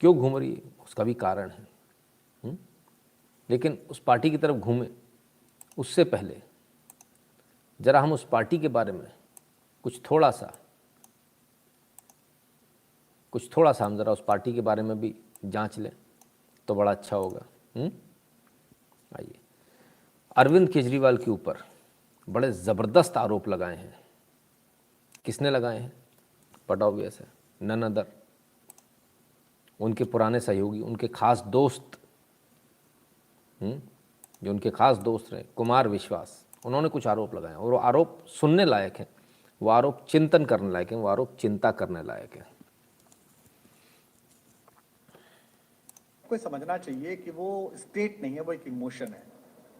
क्यों घूम रही है उसका भी कारण है। लेकिन उस पार्टी की तरफ घूमे उससे पहले ज़रा हम उस पार्टी के बारे में कुछ थोड़ा सा हम ज़रा उस पार्टी के बारे में भी जांच लें तो बड़ा अच्छा होगा। आइए, अरविंद केजरीवाल के ऊपर बड़े ज़बरदस्त आरोप लगाए हैं। किसने लगाए हैं? बट ऑब्वियस है, नन अदर, उनके पुराने सहयोगी, उनके खास दोस्त, जो उनके खास दोस्त रहे, कुमार विश्वास, उन्होंने कुछ आरोप लगाए और वो आरोप सुनने लायक हैं, वो आरोप चिंतन करने लायक हैं, वो आरोप चिंता करने लायक हैं। कोई समझना चाहिए कि वो स्टेट नहीं है, वो एक इमोशन है।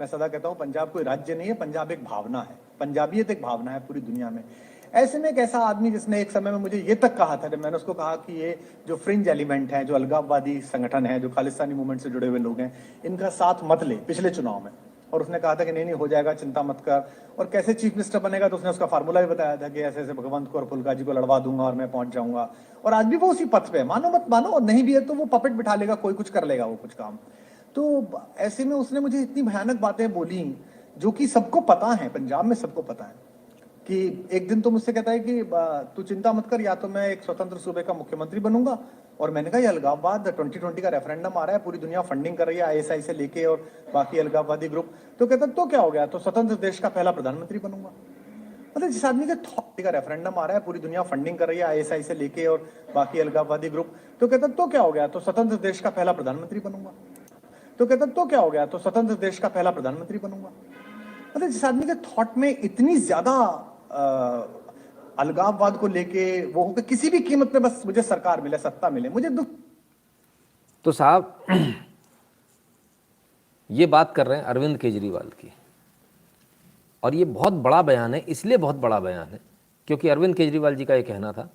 मैं सदा कहता हूं पंजाब कोई राज्य नहीं है, पंजाब एक भावना है, पंजाबियत एक भावना है पूरी दुनिया में। ऐसे में एक ऐसा आदमी जिसने एक समय में मुझे ये तक कहा था, जब मैंने उसको कहा कि ये जो फ्रिंज एलिमेंट है, जो अलगाववादी संगठन है, जो खालिस्तानी मूवमेंट से जुड़े हुए लोग हैं, इनका साथ मत ले पिछले चुनाव में, और उसने कहा था कि नहीं हो जाएगा, चिंता मत कर। और कैसे चीफ मिनिस्टर बनेगा तो उसने उसका फार्मूला भी बताया था कि ऐसे ऐसे भगवंत को और फुल्का जी को लड़वा दूंगा और मैं पहुंच जाऊंगा। और आज भी वो उसी पथ पे है, मानो मत मानो, और नहीं भी है तो वो पपेट बिठा लेगा, कोई कुछ कर लेगा वो कुछ काम। तो ऐसे में उसने मुझे इतनी भयानक बातें बोली जो कि सबको पता है, पंजाब में सबको पता है। कि एक दिन तो मुझसे कहता है कि तू चिंता मत कर, या तो मैं एक स्वतंत्र सूबे का मुख्यमंत्री बनूंगा। और मैंने कहा ये अलगाववाद 2020 का रेफरेंडम आ रहा है, पूरी दुनिया फंडिंग कर रही है आईएसआई से लेके और बाकी अलगाववादी ग्रुप। तो कहता तो क्या हो गया, तो स्वतंत्र देश का पहला प्रधानमंत्री बनूंगा। मतलब जिस आदमी का रेफरेंडम आ रहा है, पूरी दुनिया फंडिंग कर रही है आईएसआई से लेके और बाकी अलगाववादी ग्रुप, तो कहता तो क्या हो गया, तो स्वतंत्र देश का पहला प्रधानमंत्री बनूंगा। तो कहता तो क्या हो गया, तो स्वतंत्र देश का पहला प्रधानमंत्री बनूंगा। मतलब जिस आदमी के थॉट में इतनी ज्यादा अलगाववाद को लेके वो होगा, किसी भी कीमत पे बस मुझे सरकार मिले, सत्ता मिले, मुझे दुख। तो साहब ये बात कर रहे हैं अरविंद केजरीवाल की, और ये बहुत बड़ा बयान है। इसलिए बहुत बड़ा बयान है क्योंकि अरविंद केजरीवाल जी का ये कहना था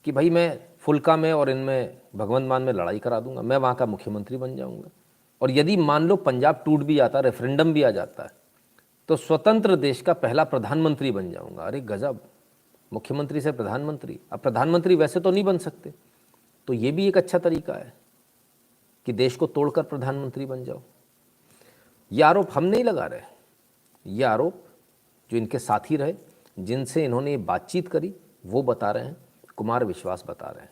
कि भाई मैं फुल्का में और इनमें भगवंत मान में लड़ाई करा दूंगा, मैं वहाँ का मुख्यमंत्री बन जाऊंगा, और यदि मान लो पंजाब टूट भी जाता, रेफरेंडम भी आ जाता है, तो स्वतंत्र देश का पहला प्रधानमंत्री बन जाऊंगा। अरे गजब, मुख्यमंत्री से प्रधानमंत्री। अब प्रधानमंत्री वैसे तो नहीं बन सकते, तो ये भी एक अच्छा तरीका है कि देश को तोड़कर प्रधानमंत्री बन जाओ। ये आरोप हम नहीं लगा रहे, ये आरोप जो इनके साथी रहे, जिनसे इन्होंने ये बातचीत करी, वो बता रहे हैं, कुमार विश्वास बता रहे हैं।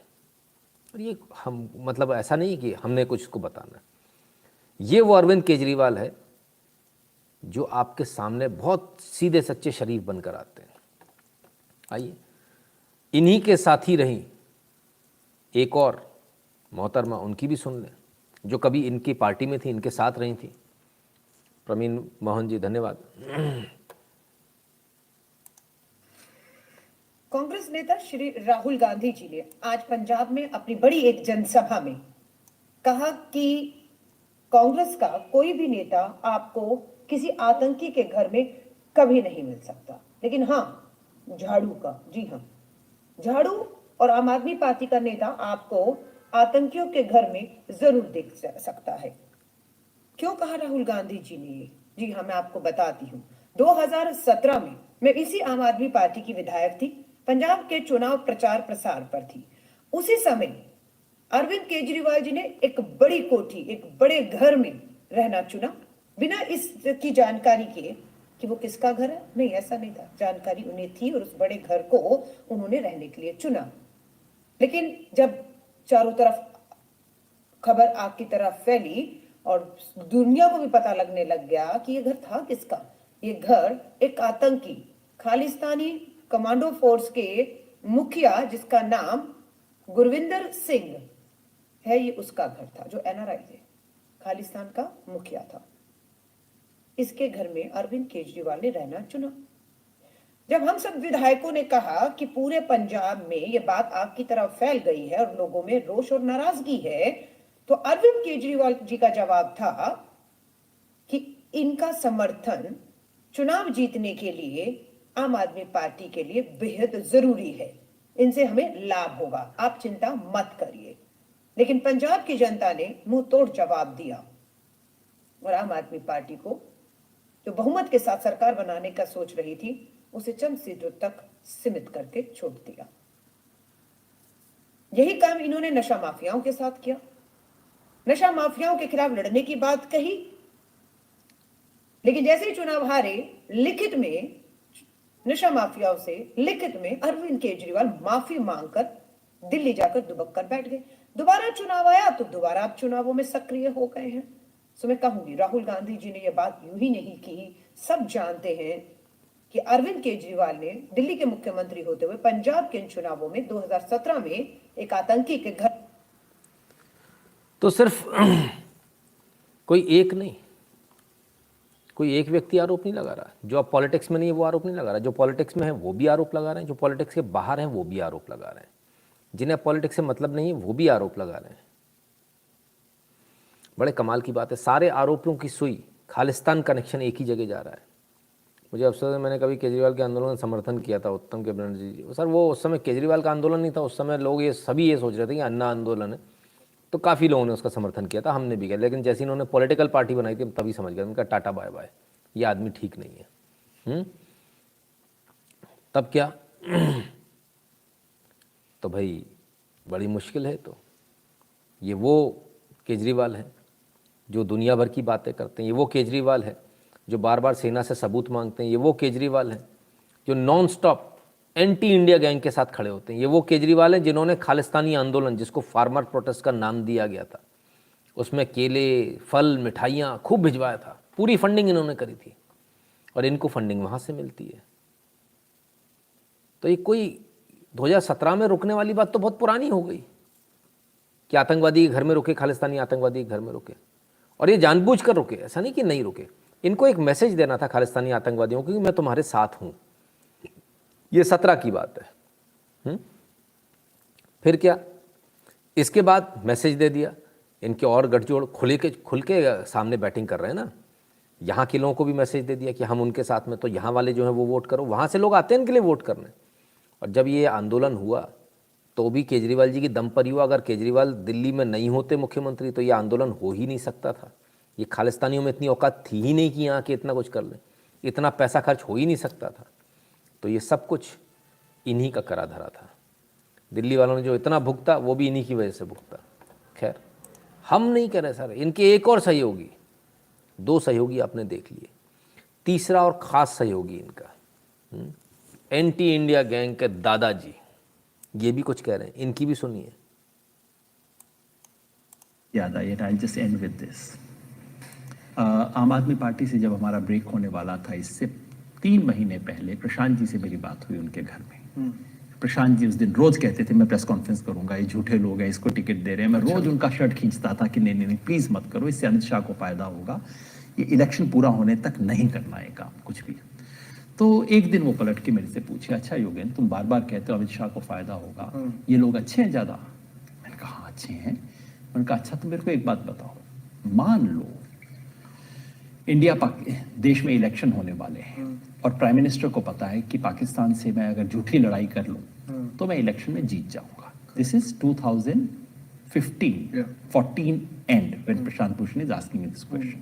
और ये हम मतलब ऐसा नहीं कि हमने कुछ इसको बताना। ये वो अरविंद केजरीवाल है जो आपके सामने बहुत सीधे सच्चे शरीफ बनकर आते हैं। आइए, इन्हीं के साथी रही एक और मोहतरमा, उनकी भी सुन लें, जो कभी इनकी पार्टी में थी, इनके साथ रही थी। प्रवीण मोहन जी, धन्यवाद। कांग्रेस नेता श्री राहुल गांधी जी ने आज पंजाब में अपनी बड़ी एक जनसभा में कहा कि कांग्रेस का कोई भी नेता आपको किसी आतंकी के घर में कभी नहीं मिल सकता, लेकिन हाँ झाड़ू का, जी हाँ, झाड़ू और आम आदमी पार्टी का नेता आपको आतंकियों के घर में जरूर देख सकता है। क्यों कहा राहुल गांधी जी ने ये? जी हाँ, मैं आपको बताती हूँ। 2017 में मैं इसी आम आदमी पार्टी की विधायक थी, पंजाब के चुनाव प्रचार प्रसार पर थी। उसी समय अरविंद केजरीवाल जी ने एक बड़ी कोठी, एक बड़े घर में रहना चुना, बिना इसकी जानकारी के कि वो किसका घर है। नहीं, ऐसा नहीं था, जानकारी उन्हें थी और उस बड़े घर को उन्होंने रहने के लिए चुना। लेकिन जब चारों तरफ खबर आग की तरह फैली और दुनिया को भी पता लगने लग गया कि ये घर था किसका, ये घर एक आतंकी खालिस्तानी कमांडो फोर्स के मुखिया, जिसका नाम गुरविंदर सिंह है, ये उसका घर था, जो एनआरआई है, खालिस्तान का मुखिया था। इसके घर में अरविंद केजरीवाल ने रहना चुना। जब हम सब विधायकों ने कहा कि पूरे पंजाब में ये बात आग की तरह फैल गई है और लोगों में रोष और नाराजगी है, तो अरविंद केजरीवाल जी का जवाब था कि इनका समर्थन चुनाव जीतने के लिए आम आदमी पार्टी के लिए बेहद जरूरी है, इनसे हमें लाभ होगा, आप चिंता मत करिए। लेकिन पंजाब की जनता ने मुंह तोड़ जवाब दिया और आम आदमी पार्टी को, जो बहुमत के साथ सरकार बनाने का सोच रही थी, उसे चंद सीटों तक सीमित करके छोड़ दिया। यही काम इन्होंने नशा माफियाओं के साथ किया। नशा माफियाओं के खिलाफ लड़ने की बात कही, लेकिन जैसे ही चुनाव हारे, लिखित में नशा माफियाओं से लिखित में अरविंद केजरीवाल माफी मांगकर दिल्ली जाकर दुबक कर बैठ गए। दोबारा चुनाव आया तो दोबारा आप चुनावों में सक्रिय हो गए हैं। सो मैं कहूंगी राहुल गांधी जी ने यह बात यूं ही नहीं की। सब जानते हैं कि अरविंद केजरीवाल ने दिल्ली के मुख्यमंत्री होते हुए पंजाब के इन चुनावों में 2017 में एक आतंकी के घर तो सिर्फ कोई एक नहीं, कोई एक व्यक्ति आरोप नहीं लगा रहा। जो अब पॉलिटिक्स में नहीं है वो आरोप नहीं लगा रहा, जो पॉलिटिक्स में है वो भी आरोप लगा रहे हैं, जो पॉलिटिक्स के बाहर हैं वो भी आरोप लगा रहे हैं, जिन्हें पॉलिटिक्स से मतलब नहीं है वो भी आरोप लगा रहे हैं। बड़े कमाल की बात है, सारे आरोपों की सुई खालिस्तान कनेक्शन एक ही जगह जा रहा है। मुझे अफसोस है, मैंने कभी केजरीवाल के आंदोलन का समर्थन किया था, उत्तम के बनर्जी जी। सर वो उस समय केजरीवाल का आंदोलन नहीं था, उस समय लोग ये सभी ये सोच रहे थे कि अन्ना आंदोलन है, तो काफ़ी लोगों ने उसका समर्थन किया था, हमने भी किया। लेकिन जैसे इन्होंने पॉलिटिकल पार्टी बनाई थी तभी समझ गया, उनका टाटा बाय बाय, ये आदमी ठीक नहीं है। तब क्या तो भाई बड़ी मुश्किल है। तो ये वो केजरीवाल है जो दुनिया भर की बातें करते हैं, ये वो केजरीवाल है जो बार बार सेना से सबूत मांगते हैं, ये वो केजरीवाल है जो non stop anti India gang के साथ खड़े होते हैं, ये वो केजरीवाल हैं जिन्होंने खालिस्तानी आंदोलन, जिसको फार्मर प्रोटेस्ट का नाम दिया गया था, उसमें केले, फल, मिठाइयाँ खूब भिजवाया था, पूरी फंडिंग इन्होंने करी थी और इनको फंडिंग वहाँ से मिलती है। तो ये कोई 2017 में रुकने वाली बात तो बहुत पुरानी हो गई कि आतंकवादी के घर में रुके, खालिस्तानी आतंकवादी के घर में रुके, और ये जानबूझकर रुके, ऐसा नहीं कि नहीं रुके। इनको एक मैसेज देना था खालिस्तानी आतंकवादियों को कि मैं तुम्हारे साथ हूँ। ये 17 की बात है। फिर क्या, इसके बाद मैसेज दे दिया, इनके और गठजोड़ खुल के सामने बैटिंग कर रहे हैं ना। यहाँ के लोगों को भी मैसेज दे दिया कि हम उनके साथ में, तो यहाँ वाले जो हैं वो वोट करो। वहाँ से लोग आते हैं इनके लिए वोट करने। और जब ये आंदोलन हुआ तो भी केजरीवाल जी की दम पर ही हुआ। अगर केजरीवाल दिल्ली में नहीं होते मुख्यमंत्री तो ये आंदोलन हो ही नहीं सकता था। ये खालिस्तानियों में इतनी औकात थी ही नहीं कि यहाँ के इतना कुछ कर लें, इतना पैसा खर्च हो ही नहीं सकता था। तो ये सब कुछ इन्हीं का करा धरा था। दिल्ली वालों ने जो इतना भुगता वो भी इन्हीं की वजह से भुगता। खैर हम नहीं कह रहे सर, इनके एक और सहयोगी, 2 सहयोगी आपने देख लिए, तीसरा और ख़ास सहयोगी इनका एंटी इंडिया गैंग के दादाजी, ये भी कुछ कह रहे हैं, इनकी भी सुनिए। याद आई, I'll just end with this. आम आदमी पार्टी से जब हमारा ब्रेक होने वाला था, इससे 3 महीने पहले प्रशांत जी से मेरी बात हुई उनके घर में। प्रशांत जी उस दिन रोज कहते थे मैं प्रेस कॉन्फ्रेंस करूंगा, ये झूठे लोग हैं, इसको टिकट दे रहे हैं। मैं रोज उनका शर्ट खींचता था कि नहीं नहीं नहीं प्लीज मत करो, इससे अमित शाह को फायदा होगा, ये इलेक्शन पूरा होने तक नहीं करना है काम कुछ भी। तो एक दिन वो पलट के मेरे से पूछे, अच्छा योगेंद्र तुम बार बार कहते हो अमित शाह को फायदा होगा, ये लोग अच्छे हैं ज्यादा? मैंने कहा हाँ अच्छे हैं। मैंने कहा अच्छा तो मेरे को एक बात बताओ, मान लो इंडिया देश में इलेक्शन होने वाले हैं और प्राइम मिनिस्टर को पता है कि पाकिस्तान से मैं अगर झूठी लड़ाई कर लूं तो मैं इलेक्शन में जीत जाऊंगा। This is 2014 and when Prashant Bhushan is asking me this question.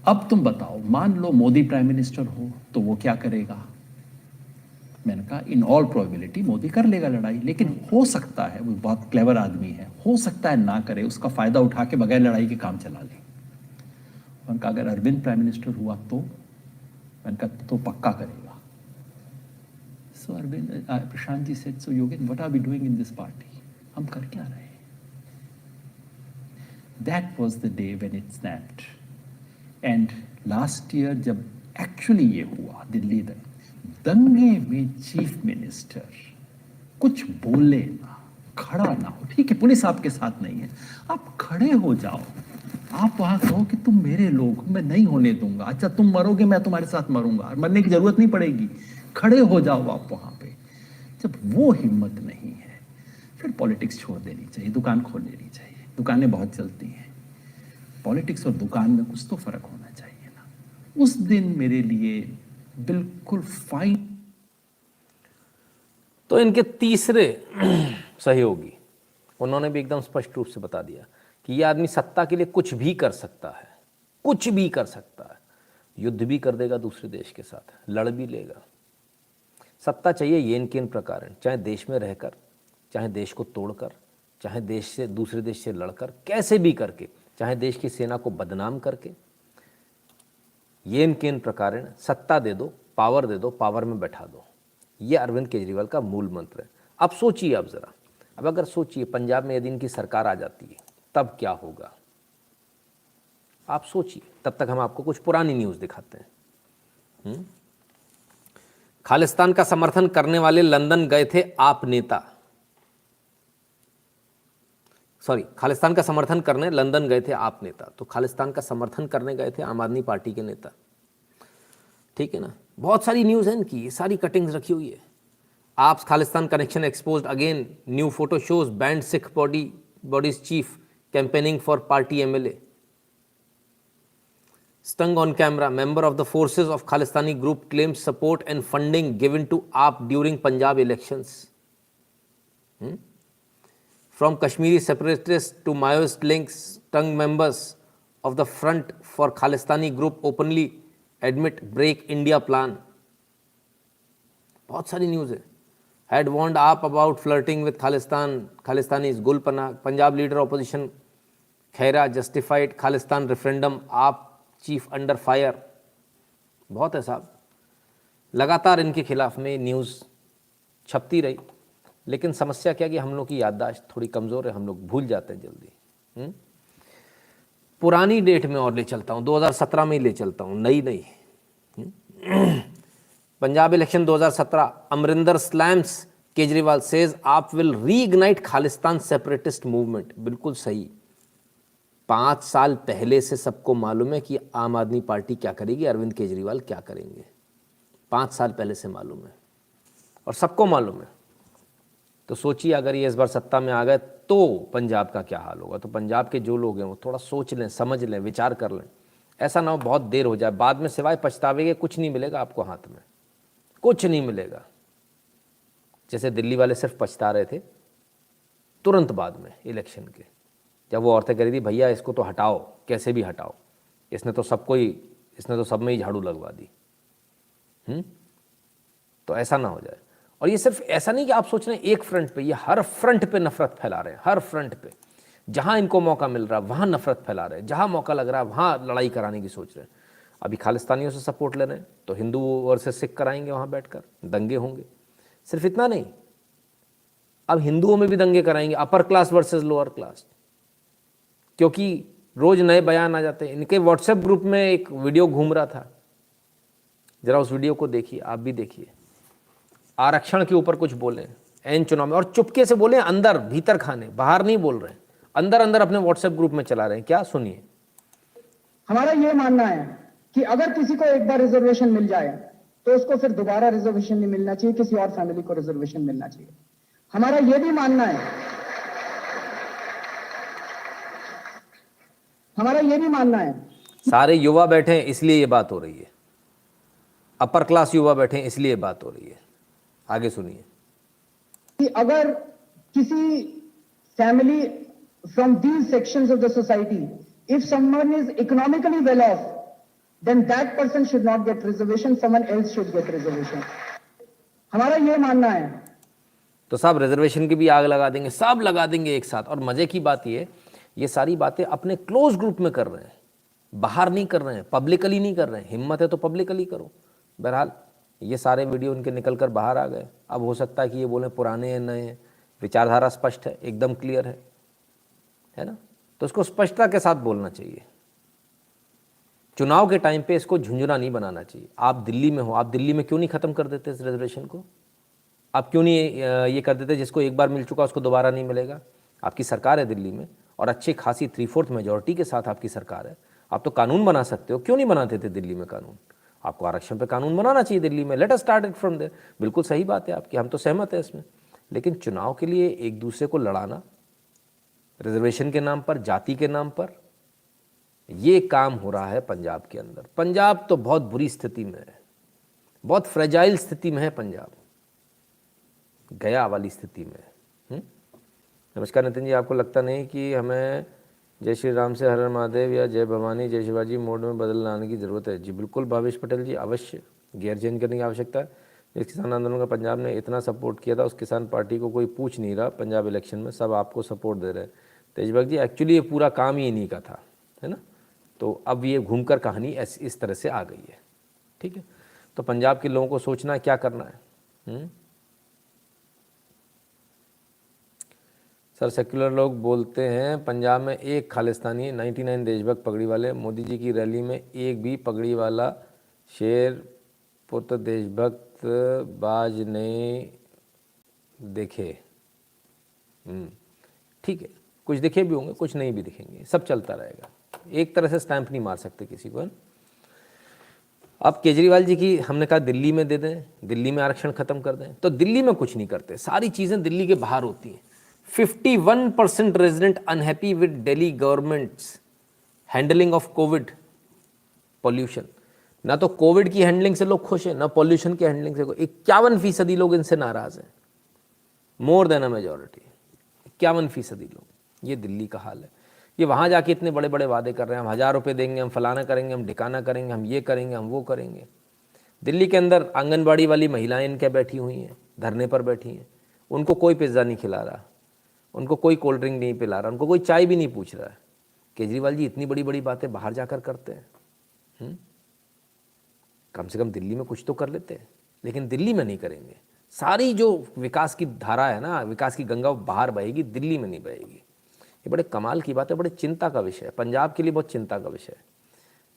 अब तुम बताओ, मान लो मोदी प्राइम मिनिस्टर हो तो वो क्या करेगा? मैंने कहा इन ऑल प्रोबेबिलिटी मोदी कर लेगा लड़ाई, लेकिन हो सकता है, वो बहुत क्लेवर आदमी है, हो सकता है ना करे, उसका फायदा उठा के बगैर लड़ाई के काम चला ले। मैंने कहा अगर अरविंद प्राइम मिनिस्टर हुआ तो? मैंने कहा तो पक्का करेगा। So Arvind, Prashant ji said, so Yogendra what are we doing in this party? हम कर क्या रहे हैं? That was the day when it snapped. And last year जब एक्चुअली ये हुआ दिल्ली दंगे में चीफ मिनिस्टर कुछ बोले ना, खड़ा ना हो, ठीक है पुलिस आपके साथ नहीं है, आप खड़े हो जाओ, आप वहां कहो कि तुम मेरे लोग हो, मैं नहीं होने दूंगा, अच्छा तुम मरोगे मैं तुम्हारे साथ मरूंगा, मरने की जरूरत नहीं पड़ेगी, खड़े हो जाओ आप वहां पे। जब वो हिम्मत नहीं है फिर पॉलिटिक्स छोड़ देनी चाहिए, दुकान खोल लेनी चाहिए। दुकानें बहुत चलती हैं, पॉलिटिक्स और दुकान में कुछ तो फर्क होना चाहिए ना। उस दिन मेरे लिए बिल्कुल फाइन। तो इनके तीसरे सहयोगी, उन्होंने भी एकदम स्पष्ट रूप से बता दिया कि ये आदमी सत्ता के लिए कुछ भी कर सकता है, कुछ भी कर सकता है, युद्ध भी कर देगा दूसरे देश के साथ, लड़ भी लेगा। सत्ता चाहिए ये इनके इन प्रकार, चाहे देश में रहकर, चाहे देश को तोड़कर, चाहे देश से दूसरे देश से लड़कर, कैसे भी करके, चाहे देश की सेना को बदनाम करके, येन केन प्रकारेण सत्ता दे दो, पावर दे दो, पावर में बैठा दो। ये अरविंद केजरीवाल का मूल मंत्र है। अब सोचिए, अब ज़रा, अब अगर सोचिए पंजाब में यदि इनकी सरकार आ जाती है तब क्या होगा, आप सोचिए। तब तक हम आपको कुछ पुरानी न्यूज़ दिखाते हैं। खालिस्तान का समर्थन करने वाले लंदन गए थे आप नेता, सॉरी, खालिस्तान का समर्थन करने लंदन गए थे आप नेता। तो खालिस्तान का समर्थन करने गए थे आम आदमी पार्टी के नेता, ठीक है ना। बहुत सारी न्यूज़ है इनकी, ये सारी कटिंग्स रखी हुई है। आप Khalistan connection exposed again, new photo shows band Sikh bodies chief campaigning for party MLA, stung on camera, member of the forces of Khalistani group claims support and funding given to AAP during Punjab elections. From Kashmiri separatists to Maoist links, stung members of the Front for Khalistani group openly admit break India plan. बहुत सारी news है। Had warned AAP about flirting with Khalistanis. Gul Punjab leader opposition Khaira justified Khalistan referendum. AAP chief under fire. बहुत है साहब, लगातार इनके खिलाफ में न्यूज़ छपती रही। लेकिन समस्या क्या कि हम लोग की याददाश्त थोड़ी कमज़ोर है, हम लोग भूल जाते हैं जल्दी। पुरानी डेट में और ले चलता हूँ, 2017 में ही ले चलता हूँ, नई नहीं। Punjab election 2017, Amarinder slams Kejriwal says AAP will reignite Khalistan separatist movement. बिल्कुल सही। 5 साल पहले से सबको मालूम है कि आम आदमी पार्टी क्या करेगी, अरविंद केजरीवाल क्या करेंगे। 5 साल पहले से मालूम है और सबको मालूम है। तो सोचिए अगर ये इस बार सत्ता में आ गए तो पंजाब का क्या हाल होगा। तो पंजाब के जो लोग हैं वो थोड़ा सोच लें, समझ लें, विचार कर लें। ऐसा ना हो बहुत देर हो जाए, बाद में सिवाय पछतावे के कुछ नहीं मिलेगा आपको, हाथ में कुछ नहीं मिलेगा। जैसे दिल्ली वाले सिर्फ पछता रहे थे तुरंत बाद में इलेक्शन के, जब वो औरतें कह रही थी भैया इसको तो हटाओ, कैसे भी हटाओ, इसने तो सब में ही झाड़ू लगवा दी। तो ऐसा ना हो जाए। और ये सिर्फ ऐसा नहीं कि आप सोच रहे हैं एक फ्रंट पे, ये हर फ्रंट पे नफरत फैला रहे हैं। हर फ्रंट पे जहां इनको मौका मिल रहा है वहां नफरत फैला रहे हैं, जहां मौका लग रहा है वहां लड़ाई कराने की सोच रहे हैं। अभी खालिस्तानियों से सपोर्ट ले रहे हैं तो हिंदू वर्सेस सिख कराएंगे, वहां बैठकर दंगे होंगे। सिर्फ इतना नहीं, अब हिंदुओं में भी दंगे कराएंगे, upper class versus lower class, क्योंकि रोज नए बयान आ जाते हैं। इनके व्हाट्सएप ग्रुप में एक वीडियो घूम रहा था, जरा उस वीडियो को देखिए, आप भी देखिए। आरक्षण के ऊपर कुछ बोले एन चुनाव में, और चुपके से बोले, अंदर भीतर खाने, बाहर नहीं बोल रहे, अंदर अंदर अपने व्हाट्सएप ग्रुप में चला रहे हैं। क्या, सुनिए। हमारा ये मानना है कि अगर किसी को एक बार रिजर्वेशन मिल जाए तो उसको फिर दोबारा रिजर्वेशन नहीं मिलना चाहिए, किसी और फैमिली को रिजर्वेशन मिलना चाहिए। हमारा ये भी मानना है, सारे युवा बैठे हैं इसलिए ये बात हो रही है, अपर क्लास युवा बैठे हैं इसलिए बात हो रही है। आगे सुनिए कि अगर किसी family from these sections of the society, if someone is economically well off, then that person should not get reservation, someone else should get reservation. हमारा यह मानना है। तो साहब रिजर्वेशन की भी आग लगा देंगे, सब लगा देंगे एक साथ। और मजे की बात ये सारी बातें अपने क्लोज ग्रुप में कर रहे हैं, बाहर नहीं कर रहे हैं, पब्लिकली नहीं कर रहे हैं। हिम्मत है तो पब्लिकली करो। बहरहाल ये सारे वीडियो उनके निकल कर बाहर आ गए। अब हो सकता है कि ये बोलें पुराने हैं नए हैं, विचारधारा स्पष्ट है, एकदम क्लियर है ना। तो उसको स्पष्टता के साथ बोलना चाहिए। चुनाव के टाइम पे इसको झुंझुना नहीं बनाना चाहिए। आप दिल्ली में हो, आप दिल्ली में क्यों नहीं ख़त्म कर देते इस रिजर्वेशन को? आप क्यों नहीं ये कर देते जिसको एक बार मिल चुका उसको दोबारा नहीं मिलेगा? आपकी सरकार है दिल्ली में और अच्छी खासी 3/4 मेजॉरिटी के साथ आपकी सरकार है। आप तो कानून बना सकते हो, क्यों नहीं बनाते थे दिल्ली में कानून? आपको आरक्षण पे कानून बनाना चाहिए दिल्ली में। Let us start it from there. बिल्कुल सही बात है आपकी, हम तो सहमत है इसमें। लेकिन चुनाव के लिए एक दूसरे को लड़ाना, रिजर्वेशन के नाम पर, जाति के नाम पर, ये काम हो रहा है पंजाब के अंदर। पंजाब तो बहुत बुरी स्थिति में है, बहुत फ्रेजाइल स्थिति में है पंजाब, गया वाली स्थिति में है। नमस्कार नितिन जी, आपको लगता नहीं कि हमें जय श्री राम से हर हर महादेव या जय भवानी जय शिवाजी मोड में बदल लाने की ज़रूरत है? जी बिल्कुल भावेश पटेल जी, अवश्य गियर चेंज करने की आवश्यकता है। इस किसान आंदोलन का पंजाब ने इतना सपोर्ट किया था, उस किसान पार्टी को कोई पूछ नहीं रहा पंजाब इलेक्शन में, सब आपको सपोर्ट दे रहे हैं। तेजबख्श जी एक्चुअली ये पूरा काम ही इन्हीं का था, है ना। तो अब ये घूमकर कहानी इस तरह से आ गई है, ठीक है। तो पंजाब के लोगों को सोचना है क्या करना है। सर सेक्युलर लोग बोलते हैं पंजाब में एक खालिस्तानी 99 देशभक्त पगड़ी वाले, मोदी जी की रैली में एक भी पगड़ी वाला शेर पुत्र देशभक्त बाज नहीं दिखे। ठीक है, कुछ दिखे भी होंगे, कुछ नहीं भी दिखेंगे, सब चलता रहेगा, एक तरह से स्टैंप नहीं मार सकते किसी को, है ना। अब केजरीवाल जी की हमने कहा दिल्ली में दे दें, दिल्ली में आरक्षण खत्म कर दें, तो दिल्ली में कुछ नहीं करते, सारी चीज़ें दिल्ली के बाहर होती हैं। 51% resident unhappy with Delhi governments handling of Covid pollution. ना तो कोविड की हैंडलिंग से लोग खुश हैं, ना पॉल्यूशन की हैंडलिंग से। 51% लोग इनसे नाराज हैं, मोर देन अ मेजॉरिटी, 51% लोग। ये दिल्ली का हाल है। ये वहाँ जाके इतने बड़े बड़े वादे कर रहे हैं, हम 1000 रुपये देंगे, हम फलाना करेंगे, हम ढिकाना करेंगे, हम ये करेंगे, हम वो करेंगे। दिल्ली के अंदर आंगनबाड़ी वाली महिलाएं इनके बैठी हुई हैं, धरने पर बैठी हैं, उनको कोई पिज़्ज़ा नहीं खिला रहा, उनको कोई कोल्ड ड्रिंक नहीं पिला रहा, उनको कोई चाय भी नहीं पूछ रहा है। केजरीवाल जी इतनी बड़ी बड़ी बातें बाहर जाकर करते हैं, कम से कम दिल्ली में कुछ तो कर लेते हैं, लेकिन दिल्ली में नहीं करेंगे। सारी जो विकास की धारा है ना, विकास की गंगा बाहर बहेगी, दिल्ली में नहीं बहेगी। ये बड़े कमाल की बात है, बड़े चिंता का विषय है, पंजाब के लिए बहुत चिंता का विषय है।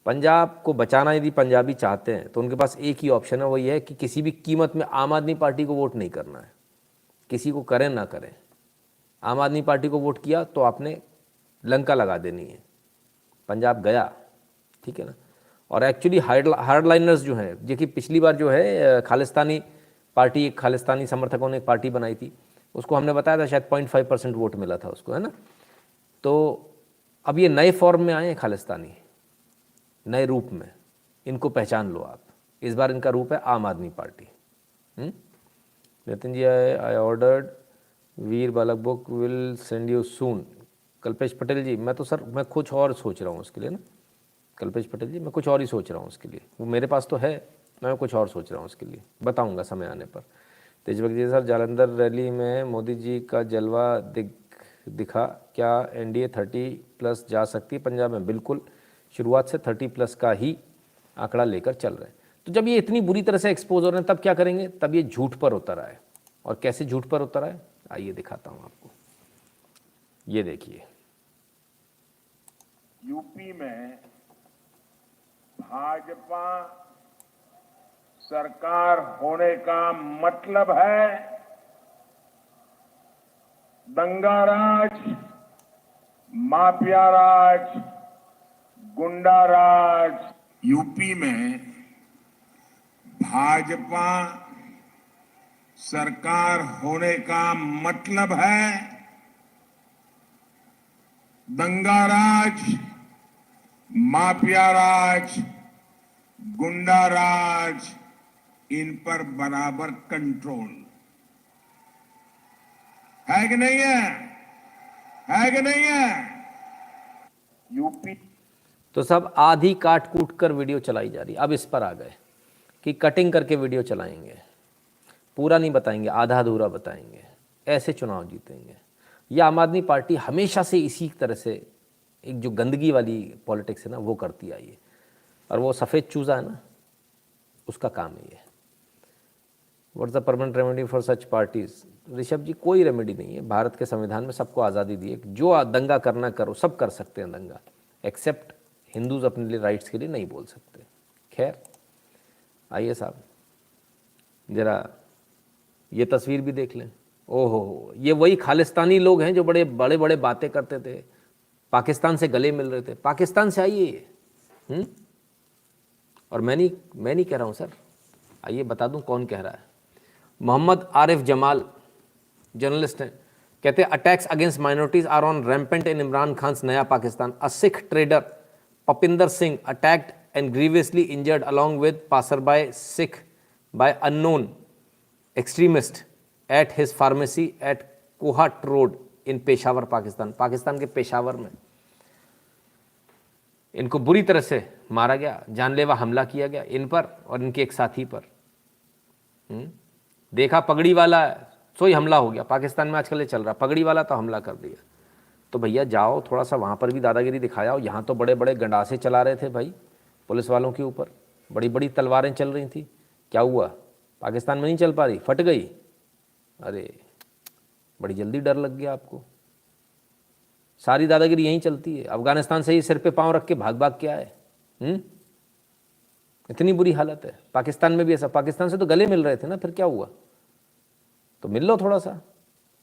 पंजाब को बचाना यदि पंजाबी चाहते हैं तो उनके पास एक ही ऑप्शन है, वो ये है कि किसी भी कीमत में आम आदमी पार्टी को वोट नहीं करना है, किसी को करें ना करें। आम आदमी पार्टी को वोट किया तो आपने लंका लगा देनी है, पंजाब गया, ठीक है ना। और एक्चुअली हार्डलाइनर्स जो हैं, जो कि पिछली बार जो है खालिस्तानी पार्टी, एक खालिस्तानी समर्थकों ने एक पार्टी बनाई थी, उसको हमने बताया था शायद 0.5% वोट मिला था उसको, है ना। तो अब ये नए फॉर्म में आए हैं खालिस्तानी, नए रूप में, इनको पहचान लो आप। इस बार इनका रूप है Aam Aadmi Party. Nitin ji, I ordered Veer Balak book, will send you soon. Kalpesh Patel ji, मैं तो सर मैं कुछ और सोच रहा हूँ उसके लिए ना। कल्पेश पटेल जी, मैं कुछ और ही सोच रहा हूँ उसके लिए, वो मेरे पास तो है, मैं कुछ और सोच रहा हूँ उसके लिए, बताऊँगा समय आने पर। तेजबख्श जी, सर जालंधर रैली में मोदी जी का जलवा दिखा, क्या एनडीए 30+ जा सकती है पंजाब में? बिल्कुल, शुरुआत से 30+ का ही आंकड़ा लेकर चल रहे हैं। तो जब ये इतनी बुरी तरह से एक्सपोज हो रहे हैं तब क्या करेंगे? तब ये झूठ पर उतर आए। और कैसे झूठ पर उतर आए, आइए दिखाता हूं आपको। ये देखिए, यूपी में भाजपा सरकार होने का मतलब है दंगा राज, माफिया राज, गुंडा राज। यूपी में भाजपा सरकार होने का मतलब है दंगा राज, माफिया राज, गुंडा राज, इन पर बराबर कंट्रोल है कि नहीं है कि नहीं है? यूपी तो सब आधी काट कूट कर वीडियो चलाई जा रही। अब इस पर आ गए कि कटिंग करके वीडियो चलाएंगे, पूरा नहीं बताएंगे, आधा अधूरा बताएंगे, ऐसे चुनाव जीतेंगे। ये आम आदमी पार्टी हमेशा से इसी तरह से एक जो गंदगी वाली पॉलिटिक्स है ना, वो करती आई है। और वो सफ़ेद चूज़ा है ना, उसका काम है ये। What is the permanent remedy for such parties? Rishabh ji, कोई रेमेडी नहीं है। भारत के संविधान में सबको आज़ादी दी है, जो दंगा करना करो, सब कर सकते हैं दंगा, एक्सेप्ट हिंदूज अपने लिए राइट्स के लिए नहीं बोल सकते। खैर, आइए साहब ज़रा ये तस्वीर भी देख लें। ओहो, ये वही खालिस्तानी लोग हैं जो बड़े बड़े बड़े बातें करते थे, पाकिस्तान से गले मिल रहे थे। पाकिस्तान से आइए। और मैं नहीं कह रहा हूँ सर, आइए बता दूँ कौन कह रहा है। मोहम्मद आरिफ जमाल जर्नलिस्ट हैं, कहते हैं attacks against minorities are on rampant in Imran Khan's नया Pakistan. A Sikh trader Papinder Singh attacked and grievously injured along with passerby Sikh by unknown extremist at his pharmacy at Kohat road in Peshawar, Pakistan. Pakistan के पेशावर में इनको बुरी तरह से मारा गया, जानलेवा हमला किया गया इन पर और इनके एक साथी पर। देखा पगड़ी वाला सोई हमला हो गया, पाकिस्तान में आजकल ये चल रहा, पगड़ी वाला तो हमला कर दिया। तो भैया जाओ थोड़ा सा वहाँ पर भी दादागिरी दिखाया। यहाँ तो बड़े बड़े गंडासे चला रहे थे भाई पुलिस वालों के ऊपर, बड़ी बड़ी तलवारें चल रही थी। क्या हुआ? पाकिस्तान में नहीं चल पा रही, फट गई। अरे बड़ी जल्दी डर लग गया आपको। सारी दादागिरी यहीं चलती है। अफगानिस्तान से ही सिर पे पांव रख के भाग भाग के आए। इतनी बुरी हालत है। पाकिस्तान में भी ऐसा, पाकिस्तान से तो गले मिल रहे थे ना, फिर क्या हुआ? तो मिल लो थोड़ा सा,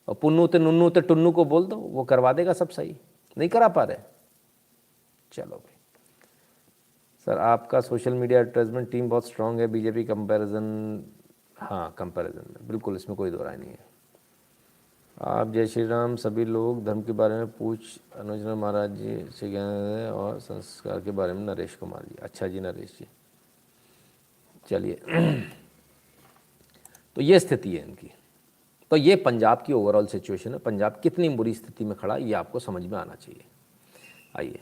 और पुन्नू ते नुन्नू ते टुन्नू को बोल दो, वो करवा देगा सब सही। नहीं करा पा रहे, चलो भाई। सर आपका सोशल मीडिया एडवर्टाइजमेंट टीम बहुत स्ट्रांग है, बीजेपी कंपैरिजन। हाँ कंपैरिजन में बिल्कुल, इसमें कोई दो राय नहीं है। आप जय श्री राम, सभी लोग धर्म के बारे में पूछ अनुजना महाराज जी से ज्ञान और संस्कार के बारे में नरेश कुमार जी। अच्छा जी नरेश जी, चलिए। तो ये स्थिति है इनकी। तो ये पंजाब की ओवरऑल सिचुएशन है। पंजाब कितनी बुरी स्थिति में खड़ा, ये आपको समझ में आना चाहिए। आइए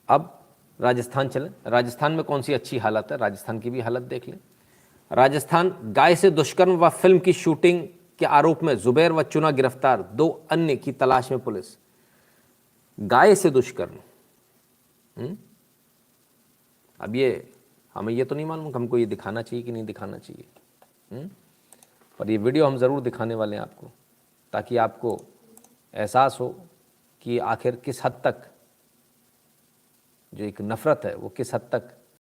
अब राजस्थान चलें। राजस्थान में कौन सी अच्छी हालत है, राजस्थान की भी हालत देख लें। राजस्थान, गाय से दुष्कर्म व फिल्म की शूटिंग के आरोप में जुबैर व चुना गिरफ्तार, 2 अन्य की तलाश में पुलिस। गाय से दुष्कर्म, अब ये हमें ये तो नहीं मालूम हमको ये दिखाना चाहिए कि नहीं दिखाना चाहिए, पर ये वीडियो हम ज़रूर दिखाने वाले हैं आपको, ताकि आपको एहसास हो कि आखिर किस हद तक जो एक नफ़रत है वो किस हद तक